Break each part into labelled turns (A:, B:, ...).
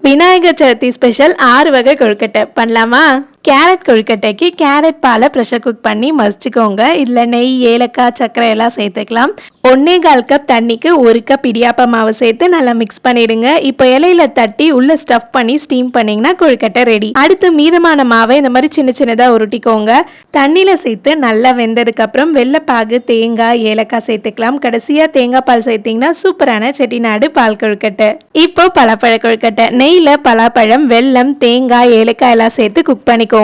A: Vinayagar Chaturthi special 6 வகை கொழுக்கட்டை பண்ணலாமா? Carrot கொழுக்கட்டைக்கு carrot பாலை ப்ரெஷர் குக் பண்ணி மசிச்சுக்கோங்க. இல்லை நெய், ஏலக்காய், சர்க்கரை எல்லாம் சேர்த்துக்கலாம். 1/4 கப் தண்ணிக்கு 1 கப் இடியாப்ப மாவு சேர்த்து நல்லா மிக்ஸ் பண்ணிடுங்க. இப்போ இலையில தட்டி உள்ள ஸ்டஃப் பண்ணி ஸ்டீம் பண்ணிங்கன்னா கொழுக்கட்டை ரெடி. அடுத்து மீதமான மாவை இந்த மாதிரி சின்ன சின்னதாக உருட்டிக்கோங்க. தண்ணியில் சேர்த்து நல்லா வெந்ததுக்கப்புறம் வெள்ளைப்பாகு, தேங்காய், ஏலக்காய் சேர்த்துக்கலாம். கடைசியாக தேங்காய் பால் சேர்த்திங்கன்னா சூப்பரான செட்டிநாடு பால் கொழுக்கட்டை. இப்போ பலாப்பழ கொழுக்கட்டை. நெய்யில் பலாப்பழம், வெல்லம், தேங்காய், ஏலக்காய் எல்லாம் சேர்த்து குக் பண்ணிக்கோங்க.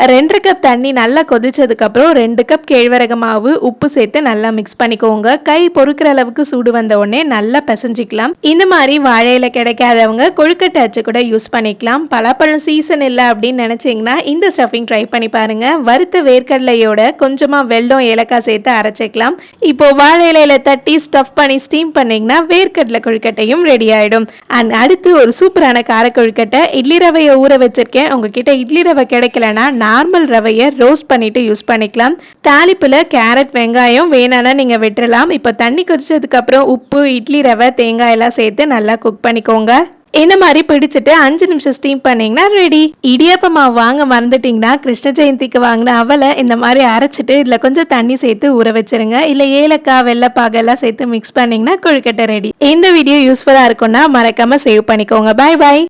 A: 2 கப் தண்ணி நல்லா கொதிச்சதுக்கு அப்புறம் 2 கப் கேழ்வரகு மாவு, உப்பு சேர்த்து நல்லா மிக்ஸ் பண்ணிக்கோங்க. கை பொறுக்கிற அளவுக்கு சூடு வந்த உடனே நல்லா பிசைஞ்சிக்கலாம். இந்த மாதிரி வாழையில கிடைக்காதவங்க கொழுக்கட்டை அச்சு கூட யூஸ் பண்ணிக்கலாம். பலாப்பழம் சீசன் இல்லை அப்படின்னு நினைச்சீங்கன்னா இந்த ஸ்டஃபிங் ட்ரை பண்ணி பாருங்க. வறுத்த வேர்க்கடலையோட கொஞ்சமா வெல்லம், ஏலக்காய் சேர்த்து அரைச்சிக்கலாம். இப்போ வாழை இலையில தட்டி ஸ்டஃப் பண்ணி ஸ்டீம் பண்ணீங்கன்னா வேர்க்கடலை கொழுக்கட்டையும் ரெடி ஆயிடும். அண்ட் அடுத்து ஒரு சூப்பரான கார கொழுக்கட்டை. இட்லி ரவையை ஊற வச்சிருக்கேன். உங்ககிட்ட இட்லி ரவை கிடைக்கலனா நார்மல் ரவையை ரோஸ்ட் பண்ணிட்டு யூஸ் பண்ணிக்கலாம். தாளிப்புல கேரட், வெங்காயம் வேணானா நீங்க விட்டுறலாம். இப்போ தண்ணி கொதிச்சதுக்கு அப்புறம் உப்பு, இட்லி ரவை, தேங்காய் எல்லாம் சேர்த்து நல்லா குக் பண்ணிக்கோங்க. இந்த மாதிரி பிடிச்சிட்டு 5 நிமிஷம் ஸ்டீம் பண்ணீங்கன்னா ரெடி. இடியாப்ப மாவு வாங்க மறந்துட்டீங்கன்னா கிருஷ்ண ஜெயந்திக்கு வாங்கின அவலை இந்த மாதிரி அரைச்சிட்டு இதில் கொஞ்சம் தண்ணி சேர்த்து ஊற வச்சிருங்க. இல்லை ஏலக்காய், வெள்ளைப்பாகு எல்லாம் சேர்த்து மிக்ஸ் பண்ணிங்கன்னா கொழுக்கட்டை ரெடி. இந்த வீடியோ யூஸ்ஃபுல்லாக இருக்கும்னா மறக்காம சேவ் பண்ணிக்கோங்க. பாய் பாய்.